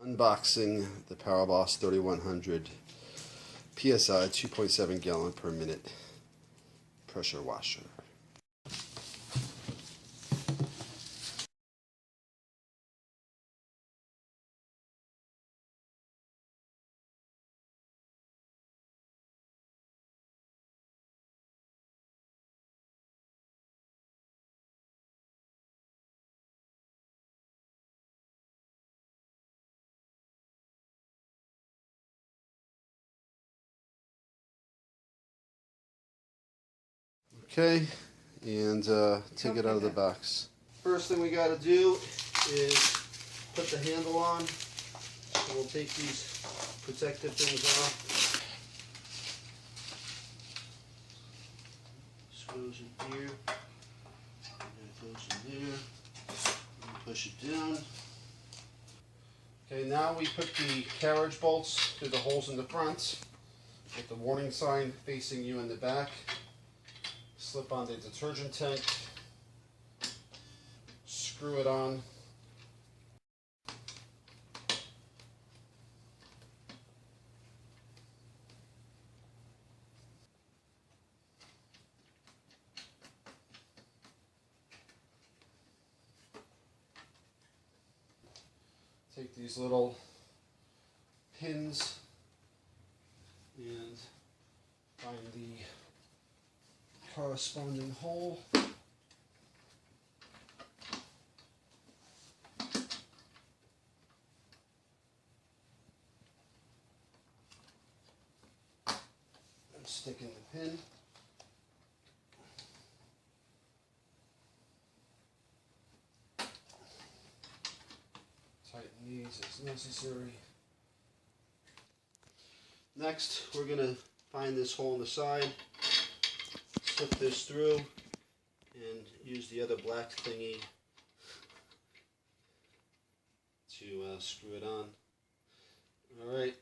Unboxing the PowerBoss 3100 PSI 2.7 gallon per minute pressure washer. Okay, and take it out of the box. First thing we got to do is put the handle on. So we'll take these protective things off. Screws in here. That goes in there. And push it down. Okay, now we put the carriage bolts through the holes in the front with the warning sign facing you in the back. Slip on the detergent tank, screw it on. Take these little pins and find the corresponding hole. And stick in the pin. Tighten these as necessary. Next, we're going to find this hole in the side. Slip this through and use the other black thingy to screw it on. Alright,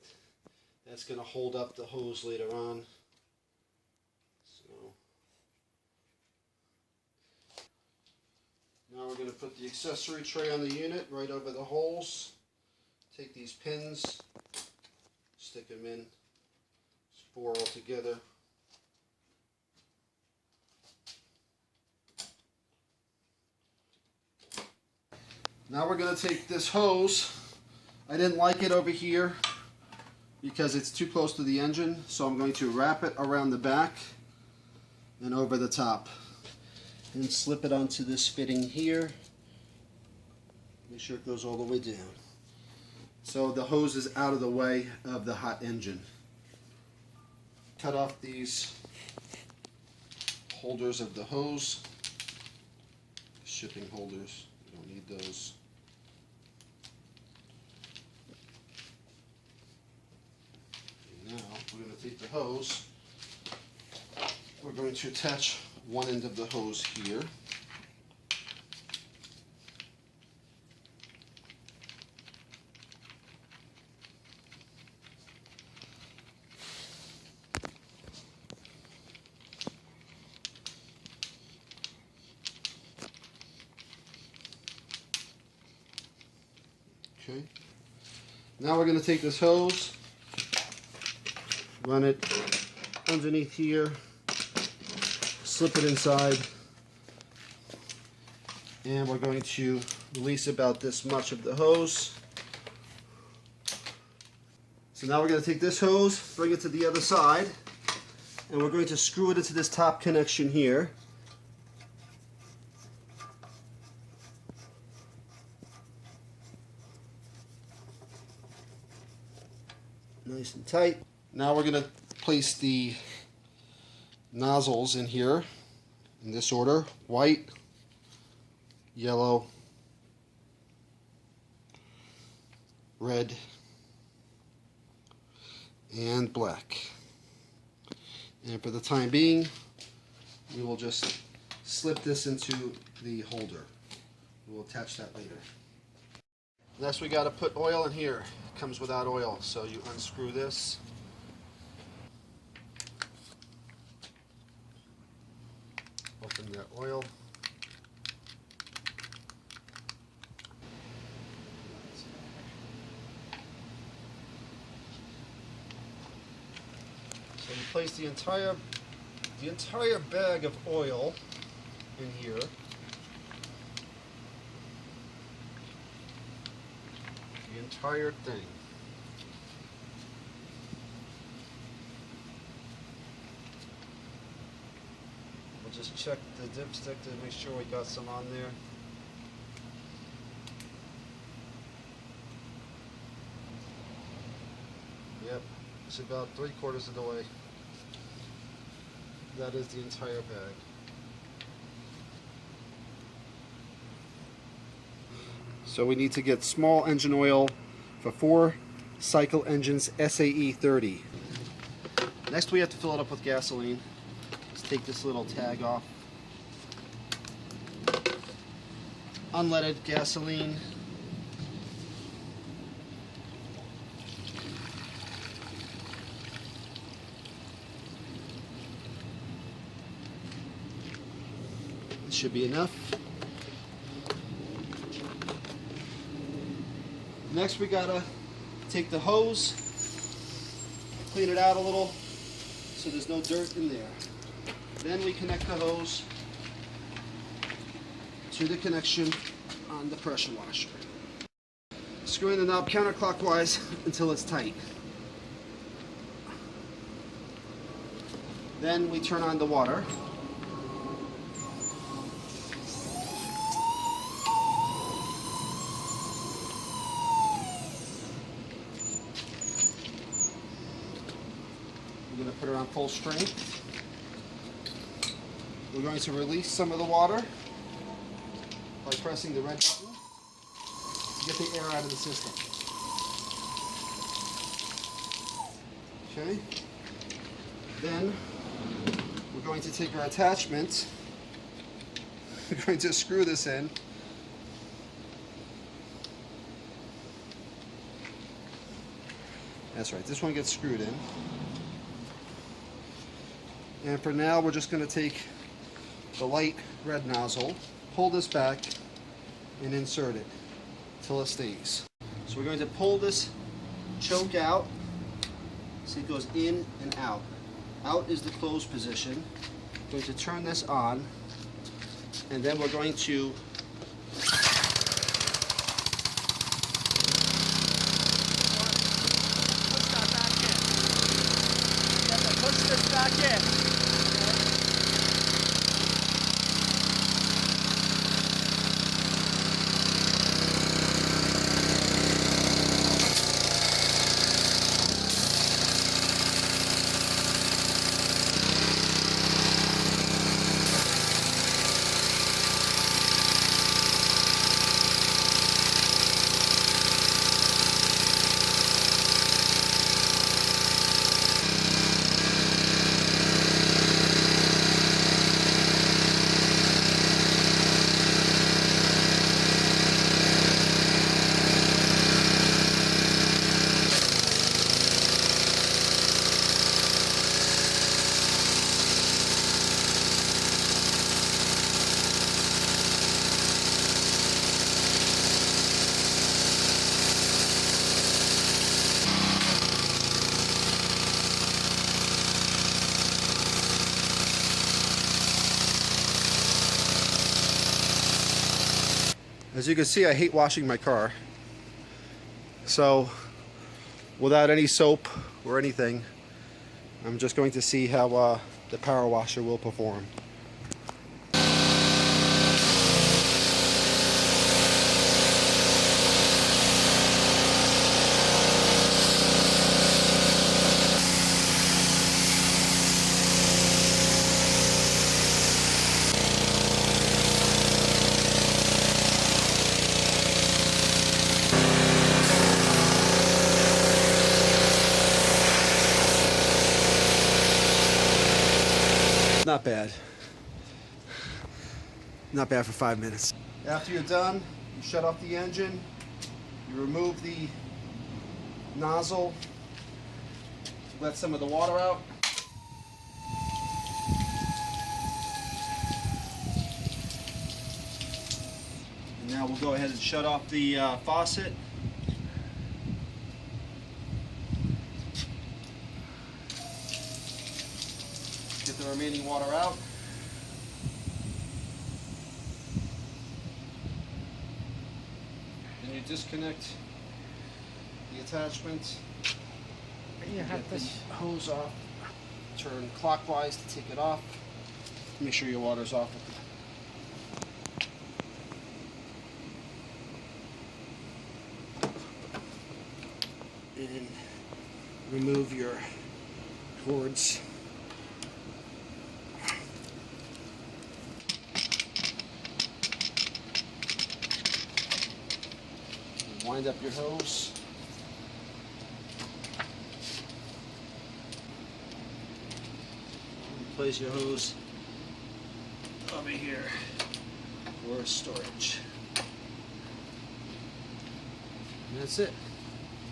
that's going to hold up the hose later on. So now we're going to put the accessory tray on the unit right over the holes. Take these pins, stick them in. It's 4 all together. Now we're going to take this hose. I didn't like it over here because it's too close to the engine, so I'm going to wrap it around the back and over the top and slip it onto this fitting here. Make sure it goes all the way down. So the hose is out of the way of the hot engine. Cut off these holders of the hose, shipping holders. You don't need those. And now we're going to take the hose. We're going to attach one end of the hose here. Okay. Now we're going to take this hose, run it underneath here, slip it inside, and we're going to release about this much of the hose. So now we're going to take this hose, bring it to the other side, and we're going to screw it into this top connection here. Nice and tight. Now we're going to place the nozzles in here in this order: white, yellow, red, and black. And for the time being, we will just slip this into the holder. We'll attach that later. Next, we got to put oil in here. It comes without oil, so you unscrew this. Open that oil. place the entire bag of oil in here. The entire thing. We'll just check the dipstick to make sure we got some on there. Yep, it's about 3/4 of the way. That is the entire bag. So we need to get small engine oil for 4-cycle engines SAE 30. Next we have to fill it up with gasoline. Let's take this little tag off. Unleaded gasoline. This should be enough. Next we gotta take the hose, clean it out a little so there's no dirt in there. Then we connect the hose to the connection on the pressure washer. Screwing the knob counterclockwise until it's tight. Then we turn on the water. We're going to put it on full strength. We're going to release some of the water by pressing the red button to get the air out of the system. Okay. Then we're going to take our attachment. We're going to screw this in. That's right, this one gets screwed in. And for now, we're just going to take the light red nozzle, pull this back, and insert it till it stays. So we're going to pull this choke out so it goes in and out. Out is the closed position. We're going to turn this on, and then we're going to push this back in. As you can see, I hate washing my car. So, without any soap or anything, I'm just going to see how the power washer will perform. Not bad. Not bad for 5 minutes. After you're done, you shut off the engine, you remove the nozzle, let some of the water out. And now we'll go ahead and shut off the faucet. the remaining water out. Then you disconnect the attachment. You have Get to. the hose off. Turn clockwise to take it off. Make sure your water's off. And remove your cords. Wind up your hose. Place your hose over here for storage. And that's it.